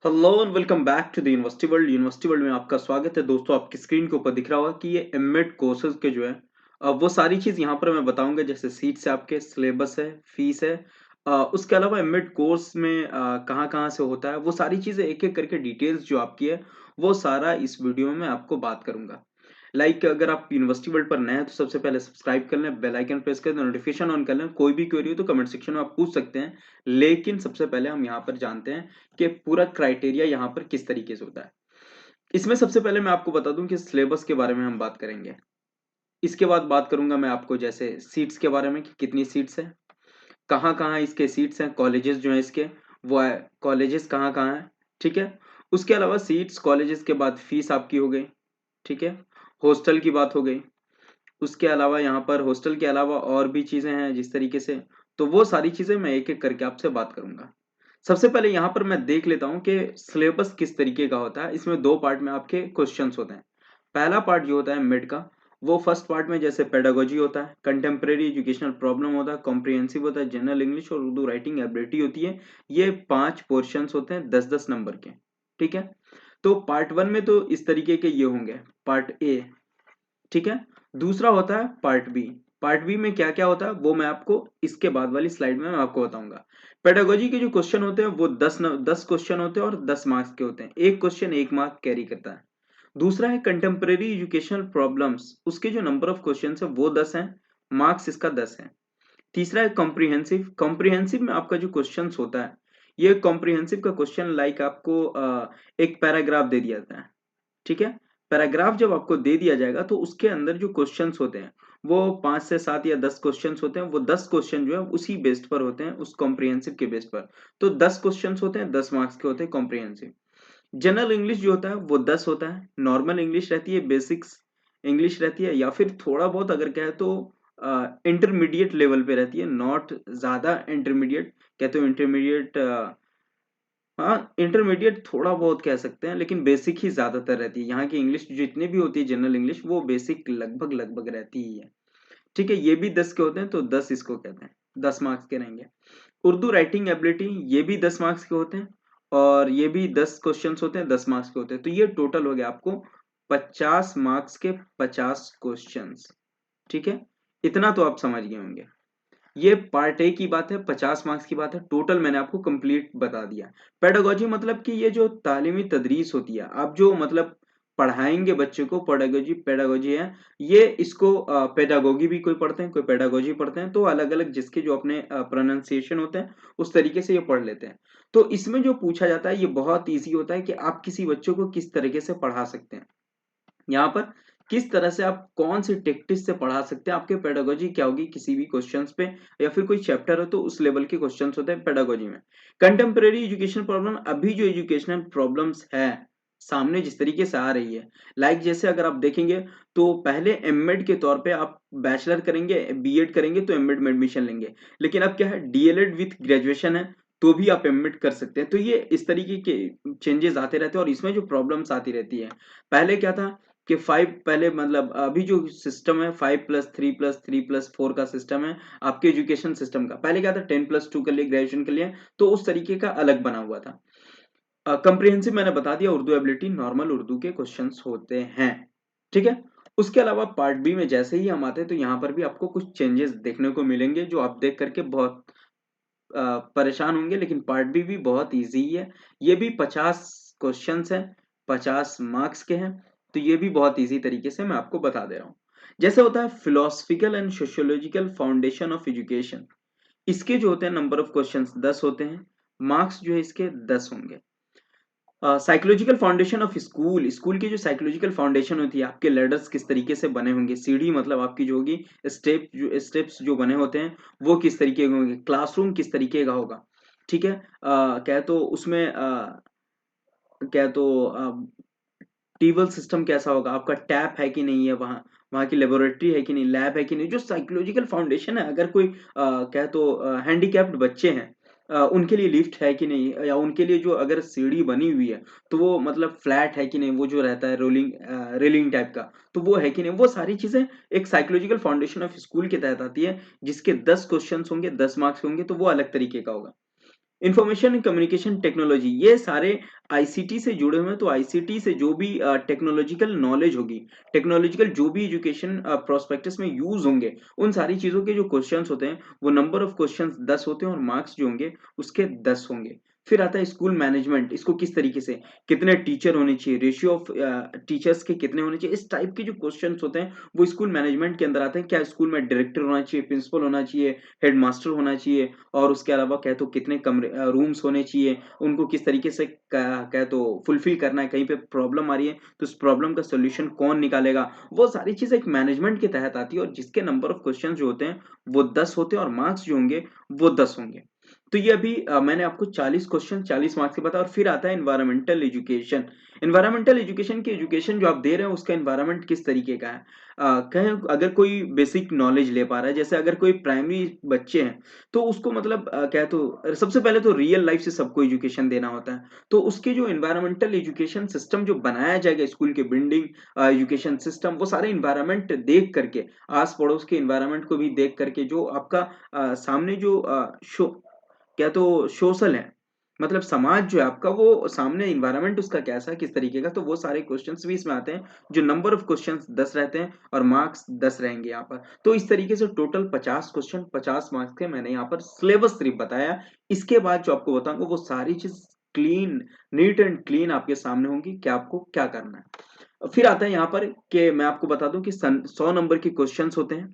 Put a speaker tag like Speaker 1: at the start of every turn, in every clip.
Speaker 1: Hello and welcome back to the university world. University world में आपका स्वागत है दोस्तों। आपकी स्क्रीन के ऊपर दिख रहा होगा कि ये एमएड कोर्सेज के जो है वो सारी चीज यहाँ पर मैं बताऊंगा, जैसे सीट्स है, आपके सिलेबस है, फीस है, उसके अलावा एमएड कोर्स में कहाँ कहाँ से होता है, वो सारी चीजें एक एक करके डिटेल्स जो आपकी है वो सारा इस वीडियो में मैं आपको बात करूंगा। अगर आप यूनिवर्सिटी वर्ल्ड पर नए हैं तो सबसे पहले सब्सक्राइब कर लें, बेल आइकन प्रेस कर दें, नोटिफिकेशन ऑन कर लें। कोई भी क्वेरी हो तो कमेंट सेक्शन में आप पूछ सकते हैं, लेकिन सबसे पहले हम यहाँ पर जानते हैं कि पूरा क्राइटेरिया यहाँ पर किस तरीके से होता है। इसमें सबसे पहले मैं आपको बता दूं कि सिलेबस के बारे में हम बात करेंगे। इसके बाद बात करूंगा मैं आपको जैसे सीट्स के बारे में कि कितनी सीट्स है, कहाँ कहाँ इसके सीट्स हैं, कॉलेजेस जो है इसके वो है, कॉलेजेस कहाँ कहाँ है, ठीक है। उसके अलावा सीट्स कॉलेजेस के बाद फीस आपकी हो गई, ठीक है। हॉस्टल की बात हो गई। उसके अलावा यहाँ पर हॉस्टल के अलावा और भी चीजें हैं जिस तरीके से, तो वो सारी चीजें मैं एक एक करके आपसे बात करूंगा। सबसे पहले यहाँ पर मैं देख लेता हूँ कि सिलेबस किस तरीके का होता है। इसमें दो पार्ट में आपके क्वेश्चंस होते हैं। पहला पार्ट जो होता है मिड का, वो फर्स्ट पार्ट में जैसे पेडागोजी होता है, कंटेम्प्रेरी एजुकेशनल प्रॉब्लम होता है, कॉम्प्रिहेंसिव होता है, जनरल इंग्लिश और उर्दू राइटिंग एबिलिटी होती है। ये 5 पोर्शंस होते हैं 10-10 नंबर के, ठीक है। तो पार्ट वन में तो इस तरीके के ये होंगे, पार्ट ए, ठीक है। दूसरा होता है पार्ट बी। पार्ट बी में क्या क्या होता है वो मैं आपको इसके बाद वाली स्लाइड में मैं आपको बताऊंगा। पेडागोजी के जो क्वेश्चन होते हैं वो 10 क्वेश्चन होते हैं और 10 मार्क्स के होते हैं। एक क्वेश्चन 1 मार्क कैरी करता है। दूसरा है कंटेम्प्रेरी एजुकेशनल प्रॉब्लम्स, उसके जो नंबर ऑफ क्वेश्चन है वो 10 है, मार्क्स इसका 10 है। तीसरा है कॉम्प्रिहेंसिव। कॉम्प्रिहेंसिव में आपका जो क्वेश्चन होता है, ये कॉम्प्रिहेंसिव का क्वेश्चन लाइक आपको एक पैराग्राफ दे दिया जाता है, ठीक है। पैराग्राफ जब आपको दे दिया जाएगा तो उसके अंदर जो क्वेश्चंस होते हैं वो 5 से 7 या 10 क्वेश्चंस होते हैं। वो 10 क्वेश्चन जो है उसी बेस्ड पर होते हैं, उस कॉम्प्रिहेंसिव के बेस पर। तो 10 क्वेश्चंस होते हैं, 10 मार्क्स के होते हैं कॉम्प्रिहेंसिव। जनरल इंग्लिश जो होता है वो 10 होता है। नॉर्मल इंग्लिश रहती है, बेसिक्स इंग्लिश रहती है, या फिर थोड़ा बहुत अगर कहे तो इंटरमीडिएट लेवल पे रहती है, नॉट ज्यादा इंटरमीडिएट। कहते हो इंटरमीडिएट, हाँ इंटरमीडिएट थोड़ा बहुत कह सकते हैं, लेकिन बेसिक ही ज्यादातर रहती है। यहाँ की इंग्लिश जितनी भी होती है जनरल इंग्लिश, वो बेसिक लगभग लगभग रहती ही है, ठीक है। ये भी 10 के होते हैं, तो 10 इसको कहते हैं, 10 मार्क्स के रहेंगे। उर्दू राइटिंग एबिलिटी, ये भी 10 मार्क्स के होते हैं, और ये भी 10 क्वेश्चंस होते हैं, 10 मार्क्स के होते हैं। तो ये टोटल हो गया आपको 50 मार्क्स के 50 क्वेश्चंस, ठीक है। इतना तो आप समझ गए होंगे। ये पार्ट ए की बात है, 50 मार्क्स की बात है। टोटल मैंने आपको कंप्लीट बता दिया। पेडागोजी मतलब कि ये जो तालीमी तदरीस होती है, आप जो मतलब पढ़ाएंगे बच्चे को, पेडागोजी पेडागोजी है। ये इसको पेडागोगी भी कोई पढ़ते हैं, कोई पेडागोजी पढ़ते हैं, तो अलग अलग जिसके जो अपने प्रोनाउंसिएशन होते हैं उस तरीके से ये पढ़ लेते हैं। तो इसमें जो पूछा जाता है ये बहुत ईजी होता है कि आप किसी बच्चों को किस तरीके से पढ़ा सकते हैं। यहाँ पर किस तरह से आप कौन सी टेक्टिक्स से पढ़ा सकते हैं, आपके पेडागोजी क्या होगी किसी भी क्वेश्चंस पे, या फिर कोई चैप्टर है तो उस लेवल के क्वेश्चंस होते हैं पेडागोजी में। कंटेम्प्रेरी एजुकेशन प्रॉब्लम, अभी जो एजुकेशनल प्रॉब्लम्स है सामने जिस तरीके से आ रही है, लाइक जैसे अगर आप देखेंगे तो पहले एमएड के तौर पे आप बैचलर करेंगे, बीएड करेंगे तो एमएड में एडमिशन लेंगे। लेकिन अब क्या है, डीएलएड विथ ग्रेजुएशन है तो भी आप एमएड कर सकते हैं। तो ये इस तरीके के चेंजेस आते रहते हैं और इसमें जो प्रॉब्लम्स आती रहती है, पहले क्या था कि 5, पहले मतलब अभी जो सिस्टम है 5+3+3+4 का सिस्टम है आपके एजुकेशन सिस्टम का। पहले क्या था, 10+2 के लिए, ग्रेजुएशन के लिए तो उस तरीके का अलग बना हुआ था। कंप्रिहेंसिव मैंने बता दिया, उर्दू एबिलिटी नॉर्मल उर्दू के क्वेश्चंस होते हैं, ठीक है। उसके अलावा पार्ट बी में जैसे ही हम आते हैं तो यहाँ पर भी आपको कुछ चेंजेस देखने को मिलेंगे जो आप देख करके बहुत परेशान होंगे, लेकिन पार्ट बी भी बहुत इजी है। ये भी 50 क्वेश्चंस हैं, 50 मार्क्स के हैं। तो ये भी बहुत इजी तरीके से मैं आपको बता दे रहा हूँ। जैसे होता है philosophical and sociological foundation of education, इसके जो होते हैं नंबर ऑफ क्वेश्चंस 10 होते हैं, मार्क्स जो है इसके 10 होंगे। Psychological foundation of school, school की जो साइकोलॉजिकल फाउंडेशन होती है, आपके लेडर्स किस तरीके से बने होंगे, सीढ़ी मतलब आपकी जो होगी, स्टेप्स जो बने होते हैं वो किस तरीके के होंगे, क्लासरूम किस तरीके का होगा, ठीक है। क्या तो उसमें क्या तो टीबल सिस्टम कैसा होगा, आपका टैप है कि नहीं है, वहाँ वहाँ की लेबोरेटरी है कि नहीं, लैब है कि नहीं। जो साइकोलॉजिकल फाउंडेशन है, अगर कोई क्या तो हैंडीकैप्ड बच्चे हैं, उनके लिए लिफ्ट है कि नहीं, या उनके लिए जो अगर सीढ़ी बनी हुई है तो वो मतलब फ्लैट है कि नहीं, वो जो रहता है रोलिंग रेलिंग टाइप का, तो वो है कि नहीं। वो सारी चीजें एक साइकोलॉजिकल फाउंडेशन ऑफ स्कूल के तहत आती है, जिसके 10 क्वेश्चन होंगे, 10 मार्क्स होंगे, तो वो अलग तरीके का होगा। इंफॉर्मेशन एंड कम्युनिकेशन टेक्नोलॉजी, ये सारे आईसीटी से जुड़े हुए हैं। तो आईसीटी से जो भी टेक्नोलॉजिकल नॉलेज होगी, टेक्नोलॉजिकल जो भी एजुकेशन प्रोस्पेक्टस में यूज होंगे, उन सारी चीजों के जो क्वेश्चंस होते हैं वो नंबर ऑफ क्वेश्चंस 10 होते हैं और मार्क्स जो होंगे उसके 10 होंगे। फिर आता है स्कूल मैनेजमेंट, इसको किस तरीके से, कितने टीचर होने चाहिए, रेशियो ऑफ टीचर्स के कितने होने चाहिए, इस टाइप के जो क्वेश्चंस होते हैं वो स्कूल मैनेजमेंट के अंदर आते हैं। क्या स्कूल में डायरेक्टर होना चाहिए, प्रिंसिपल होना चाहिए, हेडमास्टर होना चाहिए, और उसके अलावा कहे तो कितने कमरे रूम्स होने चाहिए, उनको किस तरीके से कहे तो फुलफिल करना है, कहीं पे प्रॉब्लम आ रही है तो उस प्रॉब्लम का सोल्यूशन कौन निकालेगा, वो सारी चीजें एक मैनेजमेंट के तहत आती है, और जिसके नंबर ऑफ क्वेश्चन जो होते हैं वो 10 होते हैं और मार्क्स जो होंगे वो 10 होंगे। तो ये अभी मैंने आपको 40 क्वेश्चन 40 मार्क्स के बताया। और फिर आता है एनवायरमेंटल एजुकेशन। एनवायरमेंटल एजुकेशन की एजुकेशन जो आप दे रहे हैं उसका एनवायरमेंट किस तरीके का है, कहें अगर कोई बेसिक नॉलेज ले पा रहा है, जैसे अगर कोई प्राइमरी बच्चे हैं तो उसको मतलब क्या तो सबसे पहले तो रियल लाइफ से सबको एजुकेशन देना होता है। तो उसके जो एनवायरमेंटल एजुकेशन सिस्टम जो बनाया जाएगा, स्कूल के बिल्डिंग, एजुकेशन सिस्टम, वो सारे एनवायरमेंट देख करके, आस पड़ोस के एनवायरमेंट को भी देख करके, जो आपका सामने जो क्या तो सोशल है, मतलब समाज जो है आपका, वो सामने इन्वायरमेंट उसका कैसा है, किस तरीके का, तो वो सारे क्वेश्चंस भी इसमें आते हैं। जो नंबर ऑफ क्वेश्चंस 10 रहते हैं और मार्क्स 10 रहेंगे यहाँ पर। तो इस तरीके से टोटल 50 क्वेश्चन 50 मार्क्स के मैंने यहाँ पर सिलेबस सिर्फ बताया। इसके बाद जो आपको बताऊंगा वो सारी चीज क्लीन, नीट एंड क्लीन आपके सामने होंगी कि आपको क्या करना है। फिर आता है यहाँ पर कि मैं आपको बता दूं कि 100 नंबर के क्वेश्चंस होते हैं।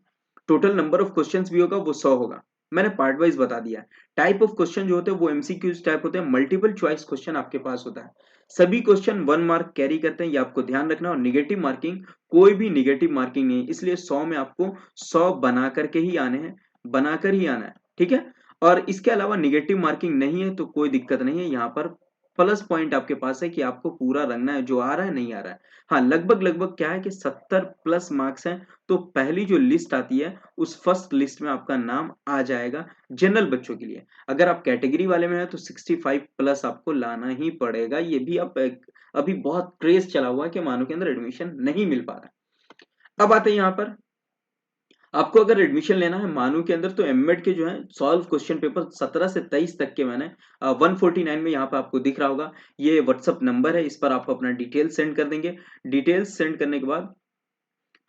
Speaker 1: टोटल नंबर ऑफ क्वेश्चंस भी होगा वो 100 होगा। मैंने पार्ट वाइज बता दिया। टाइप ऑफ क्वेश्चन जो होते हैं वो एमसीक्यूज टाइप होते हैं, मल्टीपल चॉइस क्वेश्चन आपके पास होता है। सभी क्वेश्चन 1 मार्क कैरी करते हैं, ये आपको ध्यान रखना। और निगेटिव मार्किंग, कोई भी निगेटिव मार्किंग नहीं है, इसलिए 100 में आपको 100 बना करके ही आने हैं, बनाकर ही आना है, ठीक है। और इसके अलावा निगेटिव मार्किंग नहीं है तो कोई दिक्कत नहीं है, यहाँ पर प्लस पॉइंट आपके पास है कि आपको पूरा रंगना है, जो आ रहा है नहीं आ रहा है। हाँ, लगभग लगभग क्या है कि 70 प्लस मार्क्स हैं, तो पहली जो लिस्ट आती है उस फर्स्ट लिस्ट में आपका नाम आ जाएगा जनरल बच्चों के लिए। अगर आप कैटेगरी वाले में हैं तो 65 प्लस आपको लाना ही पड़ेगा। ये भी आप अभी बहुत क्रेज चला हुआ है कि मानो के अंदर एडमिशन नहीं मिल पा रहा है। अब आते हैं यहाँ पर, आपको अगर एडमिशन लेना है मानू के अंदर तो एमएड के जो है सॉल्व क्वेश्चन पेपर 17 से 23 तक के मैंने 149 में यहाँ पे आपको दिख रहा होगा, ये व्हाट्सअप नंबर है, इस पर आप अपना डिटेल्स सेंड कर देंगे। डिटेल्स सेंड करने के बाद,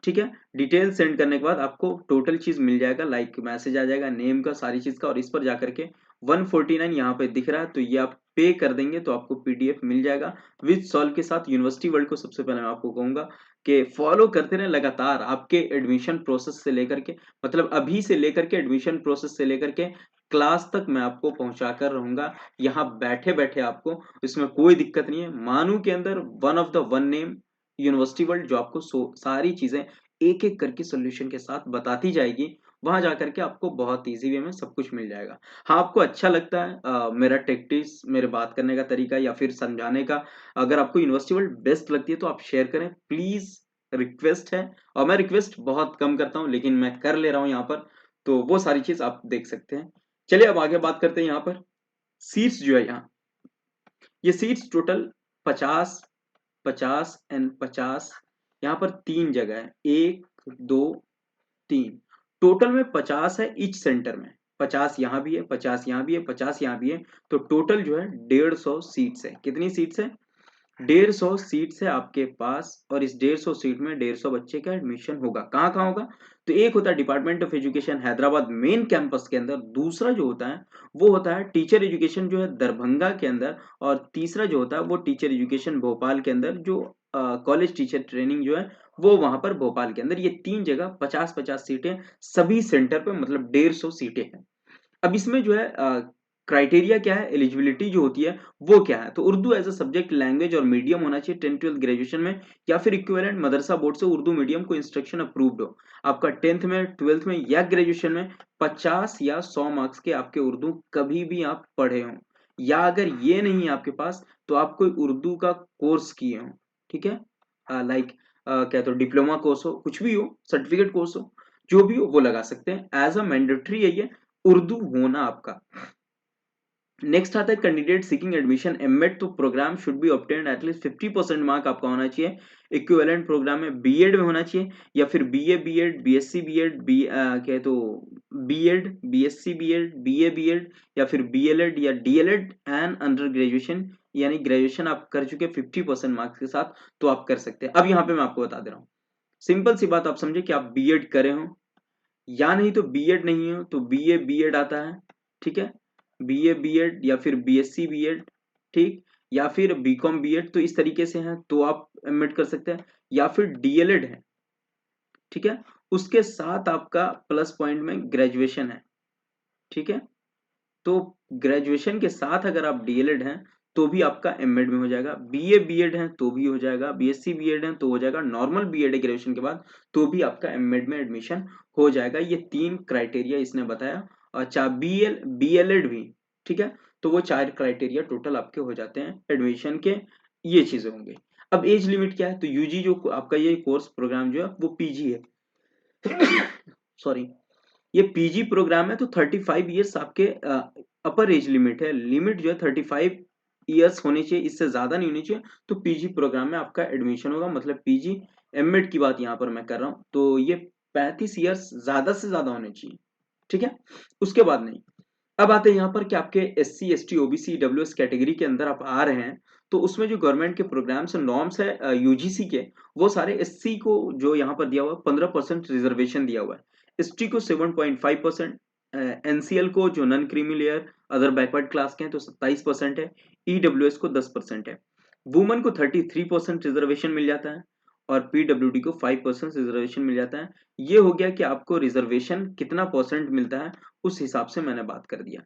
Speaker 1: ठीक है, डिटेल सेंड करने के बाद आपको टोटल चीज मिल जाएगा, लाइक मैसेज आ जाएगा नेम का, सारी चीज का, और इस पर जाकर के 149 यहाँ पे दिख रहा है, तो ये आप पे कर देंगे तो आपको पीडीएफ मिल जाएगा विद सॉल्व के साथ। यूनिवर्सिटी वर्ल्ड को सबसे पहले मैं आपको कहूंगा कि फॉलो करते रहें लगातार, आपके एडमिशन प्रोसेस से लेकर के, मतलब अभी से लेकर के एडमिशन प्रोसेस से लेकर के क्लास तक मैं आपको पहुंचा कर रहूंगा, यहाँ बैठे बैठे आपको, इसमें कोई दिक्कत नहीं है। मानू के अंदर one of the one name university world, जो आपको सारी चीजें एक एक करके सोल्यूशन के साथ बताती जाएगी, वहां जाकर के आपको बहुत इजी वे में सब कुछ मिल जाएगा। हाँ, आपको अच्छा लगता है मेरा टेक्टिक्स, मेरे बात करने का तरीका या फिर समझाने का, अगर आपको यूनिवर्सिटी वर्ल्ड बेस्ट लगती है तो आप शेयर करें प्लीज, रिक्वेस्ट है। और मैं रिक्वेस्ट बहुत कम करता हूं लेकिन मैं कर ले रहा हूं यहाँ पर, तो वो सारी चीज आप देख सकते हैं। चलिए अब आगे बात करते हैं। यहाँ पर सीट्स जो है, यहाँ ये सीट्स टोटल 50, 50 एंड 50, यहाँ पर 3 जगह है, 1 2 3, टोटल में 50 है ईच सेंटर में। 50 यहाँ भी है, 50 यहाँ भी है, 50 यहाँ भी है, तो टोटल जो है 150 सीट्स है। कितनी सीट्स है? 150 सीट्स है आपके पास, और इस 150 सीट में 150 बच्चे का एडमिशन होगा। कहाँ कहाँ होगा? तो एक होता है department of education Hyderabad main campus के अंदर, दूसरा जो होता है वो होता है टीचर एजुकेशन जो है दरभंगा के अंदर, और तीसरा जो होता है वो टीचर एजुकेशन भोपाल के अंदर, जो कॉलेज टीचर ट्रेनिंग जो है वो वहां पर भोपाल के अंदर। ये 3 जगह 50-50 सीटें सभी सेंटर पे, मतलब 150 सीटें हैं। अब इसमें जो है क्राइटेरिया क्या है, एलिजिबिलिटी जो होती है वो क्या है, तो Urdu as a subject language और मीडियम होना चाहिए 10th 12th ग्रेजुएशन में, या फिर इक्विवेलेंट मदरसा बोर्ड से उर्दू मीडियम को इंस्ट्रक्शन अप्रूव्ड हो। आपका 10th में 12th में या ग्रेजुएशन में 50 या 100 मार्क्स के आपके उर्दू कभी भी आप पढ़े हों, या अगर ये नहीं है आपके पास तो आप कोई उर्दू का कोर्स किए हो, ठीक है, लाइक क्या तो डिप्लोमा कोर्स हो, कुछ भी हो, सर्टिफिकेट कोर्स हो, जो भी हो वो लगा सकते हैं। एज अ मैंडेटरी है ये उर्दू होना आपका। नेक्स्ट आता है कैंडिडेट सीकिंग एडमिशन एमएड, तो programme should be obtained at least 50% mark आपका होना चाहिए इक्विवेलेंट प्रोग्राम में बीएड में होना चाहिए, या फिर बीए बीएड, बीएससी बीएड, क्या तो BEd, BSc BEd, BA BEd, या फिर बीएलएड या डीएलएड एंड अंडर ग्रेजुएशन, यानी ग्रेजुएशन आप कर चुके 50% मार्क्स के साथ तो आप कर सकते हैं। अब यहाँ पे मैं आपको बता दे रहा हूँ, सिंपल सी बात, आप समझे कि आप बीएड करे हो या नहीं, तो बीएड नहीं हो तो बीए बीएड आता है, ठीक है, बीए बीएड या फिर बीएससी बीएड, ठीक, या फिर बीकॉम बीएड, तो इस तरीके से है तो आप एडमिट कर सकते हैं, या फिर डीएलएड है, ठीक है, उसके साथ आपका प्लस पॉइंट में ग्रेजुएशन है, ठीक है, तो ग्रेजुएशन के साथ अगर आप डीएलएड हैं तो भी आपका एमएड में हो जाएगा, बीए बीएड है तो भी हो जाएगा, बीएससी बीएड है तो हो जाएगा, नॉर्मल बीएड है ग्रेजुएशन के बाद तो भी आपका एमएड में एडमिशन हो जाएगा। ये 3 क्राइटेरिया इसने बताया। अच्छा, बीएलएड भी, ठीक है, तो वो 4 क्राइटेरिया टोटल आपके हो जाते हैं एडमिशन के, ये चीजें होंगी। अब एज लिमिट क्या है, तो यूजी जो आपका ये कोर्स प्रोग्राम जो है वो पीजी है सॉरी, ये पीजी प्रोग्राम है, तो 35 ईयर्स आपके अपर एज लिमिट है, लिमिट जो है 35 ईयर्स होनी चाहिए, इससे ज्यादा नहीं होनी चाहिए, तो पीजी प्रोग्राम में आपका एडमिशन होगा, मतलब पीजी एमएड की बात यहाँ पर मैं कर रहा हूँ, तो ये 35 ईयर्स ज्यादा से ज्यादा होने चाहिए, ठीक है, उसके बाद नहीं। अब आते हैं यहाँ पर कि आपके S C S T OBC EWS category के अंदर आप आ रहे हैं, तो उसमें जो गवर्नमेंट के प्रोग्राम्स और नॉर्म्स है यूजीसी के, वो सारे एससी को जो यहाँ पर दिया हुआ है 15% रिजर्वेशन दिया हुआ है, एसटी को 7.5%, एनसीएल को जो non creamy layer other backward class के हैं तो 27% है, ईडब्ल्यूएस को 10% है, वुमेन को 33% रिजर्वेशन मिल जाता है, और पीडब्ल्यूडी को 5% रिजर्वेशन मिल जाता है। ये हो गया कि आपको रिजर्वेशन कितना परसेंट मिलता है, उस हिसाब से मैंने बात कर दिया।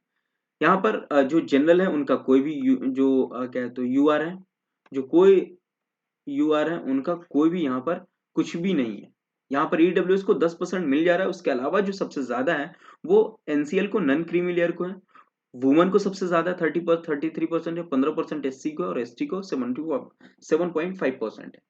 Speaker 1: यहाँ पर जो जनरल है उनका कोई भी क्या है तो यूआर है, जो कोई यूआर है उनका कोई भी यहाँ पर कुछ भी नहीं है। यहाँ पर ईडब्ल्यूएस को 10% मिल जा रहा है, उसके अलावा जो सबसे ज्यादा है वो एनसीएल को नॉन क्रीमी लेयर को है, वुमेन को सबसे ज्यादा 33% है, 15% एससी को, और एसटी को 7.5% है।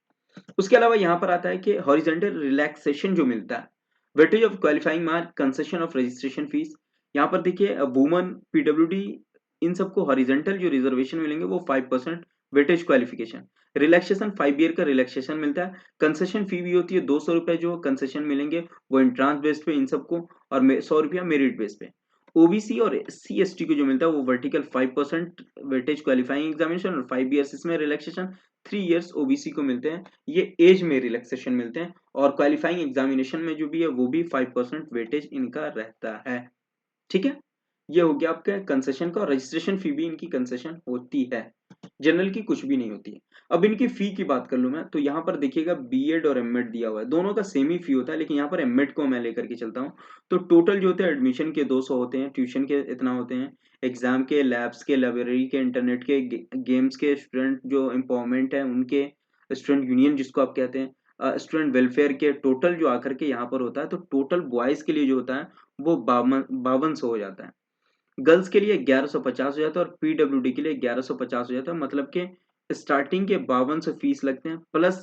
Speaker 1: उसके अलावा यहाँ पर आता है कि हॉरिजेंटल रिलैक्सेशन जो मिलता है, weightage of qualifying mark, concession of registration fees, यहाँ पर देखिए वुमन पीडब्ल्यूडी इन सबको हॉरिजेंटल जो रिजर्वेशन मिलेंगे वो 5% वेटेज क्वालिफिकेशन, रिलैक्सेशन 5 ईयर का रिलैक्सेशन मिलता है, कंसेशन फी भी होती है 200 रुपए जो कंसेशन मिलेंगे वो इंट्रांस बेस पे इन सबको, और 100 रुपया मेरिट बेस पे। ओबीसी और सी एस टी को जो मिलता है वो वर्टिकल 5% वेटेज क्वालिफाइंग एग्जामिनेशन और 5 ईयर्स इसमें रिलैक्सेशन, 3 ईयर्स ओबीसी को मिलते हैं, ये एज में रिलैक्सेशन मिलते हैं, और क्वालिफाइंग एग्जामिनेशन में जो भी है वो भी 5% वेटेज इनका रहता है, ठीक है। ये हो गया आपका कंसेशन का, और रजिस्ट्रेशन फी भी इनकी कंसेशन होती है, जनरल की कुछ भी नहीं होती है। अब इनकी फी की बात कर लूं मैं, तो यहाँ पर देखिएगा बीएड और एमएड दिया हुआ है, दोनों का सेम ही फी होता है, लेकिन यहाँ पर एमएड को मैं लेकर के चलता हूँ, तो टोटल जो होते हैं एडमिशन के 200 होते हैं, ट्यूशन के इतना होते हैं, एग्जाम के, लैब्स के, लाइब्रेरी के, इंटरनेट के, गेम्स के, स्टूडेंट जो एम्पावरमेंट है उनके, स्टूडेंट यूनियन जिसको आप कहते हैं, स्टूडेंट वेलफेयर के, टोटल जो आकर के यहाँ पर होता है, तो टोटल बॉयज के लिए जो होता है वो 5200 हो जाता है, गर्ल्स के लिए 1150 हो जाता है, और पीडब्ल्यूडी के लिए 1150 हो जाता है, मतलब कि स्टार्टिंग के 5200 फीस लगते हैं, प्लस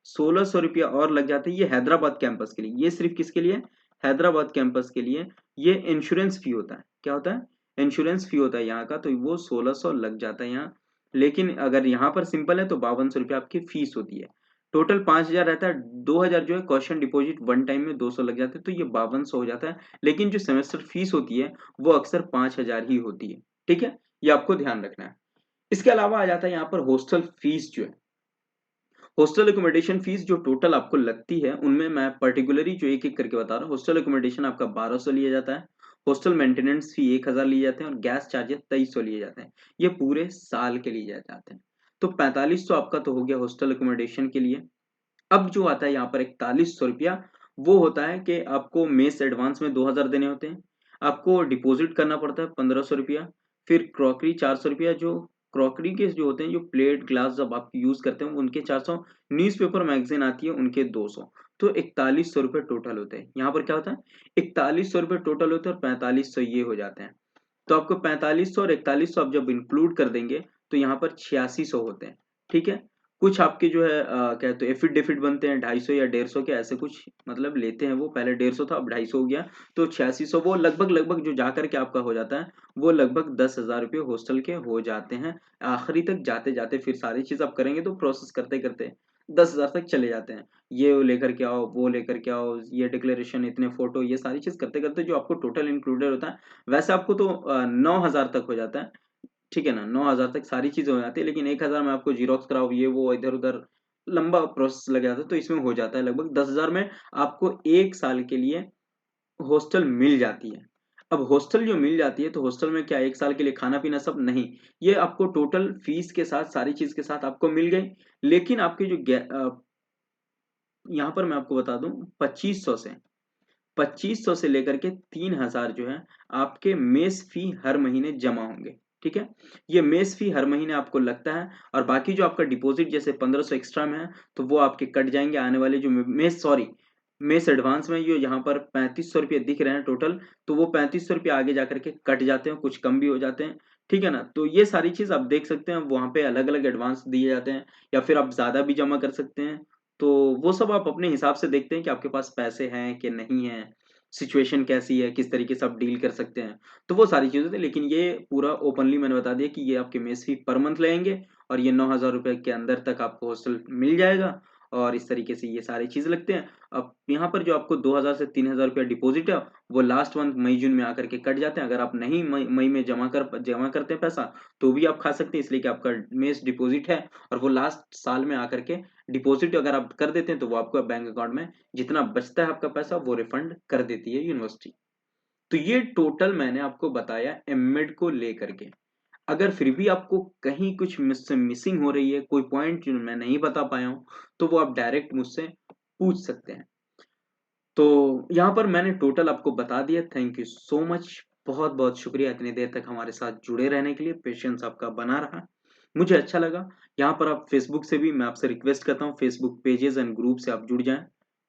Speaker 1: 1600 रुपया और लग जाते हैं, ये हैदराबाद कैंपस के लिए, ये सिर्फ किसके लिए, हैदराबाद कैंपस के लिए, ये इंश्योरेंस फी होता है, क्या होता है, इंश्योरेंस फी होता है यहाँ का, तो वो 1600 लग जाता है यहाँ, लेकिन अगर यहाँ पर सिंपल है तो 5200 रुपया आपकी फीस होती है, टोटल 5000 रहता है, 2000 जो है क्वेश्चन डिपॉजिट वन टाइम में 200 लग जाते हैं, तो ये 5200 हो जाता है, लेकिन जो सेमेस्टर फीस होती है वो अक्सर 5000 ही होती है, ठीक है, ये आपको ध्यान रखना है। इसके अलावा आ जाता है यहाँ पर हॉस्टल फीस जो है, हॉस्टल एकोमोडेशन फीस जो टोटल आपको लगती है उनमें मैं पर्टिकुलरली जो एक एक करके बता रहा हूँ, हॉस्टल एकोमोडेशन आपका 1200 लिया जाता है, हॉस्टल मेंटेनेंस फी 1000 लिए जाते हैं, और गैस चार्जेस 2300 लिए जाते हैं, ये पूरे साल के लिए जाते हैं, तो 4500 आपका तो हो गया हॉस्टल एकोमोडेशन के लिए। अब जो आता है यहाँ पर 4100 रुपया, वो होता है कि आपको मेस एडवांस में 2000 देने होते हैं, आपको डिपॉजिट करना पड़ता है 1500 रुपया, फिर क्रॉकरी 400 रुपया, जो क्रॉकरी के जो होते हैं जो प्लेट ग्लास जब आप यूज करते हैं उनके 400, न्यूज़पेपर मैगजीन आती है उनके 200, तो 4100 रुपये टोटल होते हैं। यहाँ पर क्या होता है, 4100 रुपये टोटल होते हैं, और 4500 ये हो जाते हैं, तो आपको 4500 और 4100 आप जब इंक्लूड कर देंगे तो यहाँ पर 8600 होते हैं, ठीक है, कुछ आपके जो है क्या तो एफिडेविट बनते हैं 250 या 150 के, ऐसे कुछ मतलब लेते हैं वो। पहले 150 था, अब 250 हो गया, तो 8600 वो लगभग लगभग जो जा करके आपका हो जाता है वो लगभग 10,000 रुपये हॉस्टल के हो जाते हैं। आखिरी तक जाते जाते फिर सारी चीज आप करेंगे तो प्रोसेस करते करते 10,000 तक चले जाते हैं। ये लेकर के आओ, वो लेकर के आओ, ये डिक्लेरेशन, इतने फोटो, ये सारी चीज करते करते जो आपको टोटल इंक्लूडेड होता है, वैसे आपको तो 9,000 तक हो जाता है। ठीक है ना, 9,000 तक सारी चीजें हो जाती है, लेकिन 1,000 में आपको जीरोक्स कराओ, ये वो इधर उधर लंबा प्रोसेस लग जाता है, तो इसमें हो जाता है लगभग 10,000 में आपको 1 साल के लिए हॉस्टल मिल जाती है। अब हॉस्टल जो मिल जाती है तो हॉस्टल में क्या 1 साल के लिए खाना पीना सब नहीं, ये आपको टोटल फीस के साथ सारी चीज के साथ आपको मिल गई। लेकिन आपकी जो यहाँ पर मैं आपको बता दूं, 2500 से लेकर के 3,000 जो है आपके मेस फी हर महीने जमा होंगे। ठीक है, ये मेस फी हर महीने आपको लगता है, और बाकी जो आपका डिपॉजिट जैसे 1500 एक्स्ट्रा में है तो वो आपके कट जाएंगे आने वाले जो मेस एडवांस में। जो यहाँ पर 3500 रुपये दिख रहे हैं टोटल, तो वो 3500 रुपये आगे जाकर के कट जाते हैं, कुछ कम भी हो जाते हैं। ठीक है ना, तो ये सारी चीज आप देख सकते हैं, वहां पे अलग अलग एडवांस दिए जाते हैं, या फिर आप ज्यादा भी जमा कर सकते हैं। तो वो सब आप अपने हिसाब से देखते हैं कि आपके पास पैसे हैं कि नहीं है, सिचुएशन कैसी है, किस तरीके से आप डील कर सकते हैं। तो वो सारी चीजें थी, लेकिन ये पूरा ओपनली मैंने बता दिया कि ये आपके मेस फी पर मंथ लगेंगे, और ये 9,000 रुपए के अंदर तक आपको हॉस्टल मिल जाएगा, और इस तरीके से ये सारी चीज लगते हैं। अब यहाँ पर जो आपको 2,000 से 3,000 रुपया डिपॉजिट है, वो लास्ट मंथ मई जून में आकर के कट जाते हैं। अगर आप नहीं मई में जमा करते हैं पैसा, तो भी आप खा सकते हैं, इसलिए कि आपका मेस डिपॉजिट है, और वो लास्ट साल में आकर के डिपॉजिट अगर आप कर देते हैं तो वो आपको बैंक अकाउंट में जितना बचता है आपका पैसा वो रिफंड कर देती है यूनिवर्सिटी। तो ये टोटल मैंने आपको बताया एमएड को लेकर के। अगर फिर भी आपको कहीं कुछ मुझसे मिसिंग हो रही है, कोई पॉइंट जो मैं नहीं बता पाया हूं, तो वो आप डायरेक्ट मुझसे पूछ सकते हैं। तो यहाँ पर मैंने टोटल आपको बता दिया। थैंक यू सो मच, बहुत बहुत शुक्रिया इतनी देर तक हमारे साथ जुड़े रहने के लिए, पेशेंस आपका बना रहा, मुझे अच्छा लगा। यहाँ पर आप फेसबुक से भी मैं आपसे रिक्वेस्ट करता हूँ, फेसबुक पेजेस एंड ग्रुप से आप जुड़ जाएं,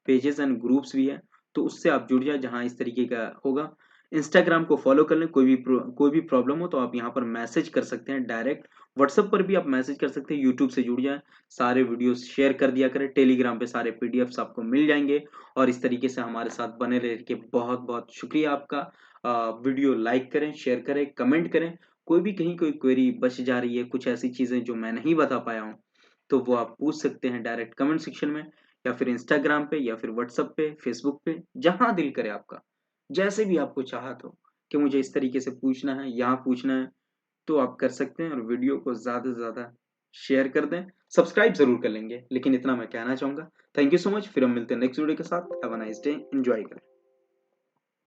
Speaker 1: पेजेस एंड ग्रुप्स भी है, तो उससे आप जुड़ जाए जहाँ इस तरीके का होगा। इंस्टाग्राम को फॉलो कर लें, कोई भी प्रॉब्लम हो तो आप यहाँ पर मैसेज कर सकते हैं डायरेक्ट। व्हाट्सएप पर भी आप मैसेज कर सकते हैं, यूट्यूब से जुड़ जाएं, सारे वीडियोस शेयर कर दिया करें, टेलीग्राम पे सारे पीडीएफ्स आपको मिल जाएंगे। और इस तरीके से हमारे साथ बने रह के बहुत बहुत शुक्रिया आपका। वीडियो लाइक करें, शेयर करें, कमेंट करें। कोई भी कहीं कोई क्वेरी बच जा रही है, कुछ ऐसी चीजें जो मैं नहीं बता पाया हूँ, तो वो आप पूछ सकते हैं डायरेक्ट कमेंट सेक्शन में, या फिर इंस्टाग्राम पे, या फिर व्हाट्सएप पे, फेसबुक पे, जहां दिल करे आपका, जैसे भी आपको चाहत हो कि मुझे इस तरीके से पूछना है, यहाँ पूछना है, तो आप कर सकते हैं। और वीडियो को ज्यादा से ज्यादा शेयर कर दें, सब्सक्राइब जरूर कर लेंगे, लेकिन इतना मैं कहना चाहूंगा। थैंक यू सो मच, फिर हम मिलते हैं नेक्स्ट वीडियो के साथ। Have a nice day, enjoy करें।